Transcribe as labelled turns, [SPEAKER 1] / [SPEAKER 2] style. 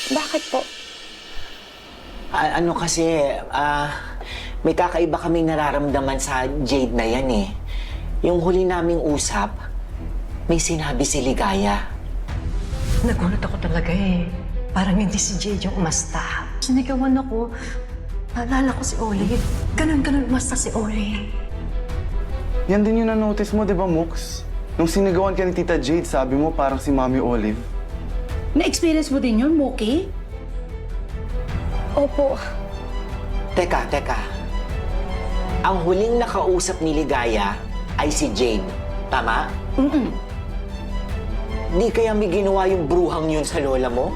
[SPEAKER 1] Bakit po?
[SPEAKER 2] Ano kasi, may kakaiba kaming nararamdaman sa Jade na yan eh. Yung huli naming usap, may sinabi si Ligaya.
[SPEAKER 3] Nagulat ako talaga eh. Parang hindi si Jade yung umasta. Sinigawan ako. Naalala ko si Olive. Ganon-ganon umasta si Olive.
[SPEAKER 4] Yan din yung na-notice mo, di ba, Mooks? Nung sinigawan ka ni Tita Jade, sabi mo parang si Mami Olive.
[SPEAKER 5] Na-experience mo din yun, Moki?
[SPEAKER 1] Opo.
[SPEAKER 2] Teka. Ang huling nakausap ni Ligaya ay si Jade. Tama? Di kaya may ginawa yung bruhang yun sa lola mo?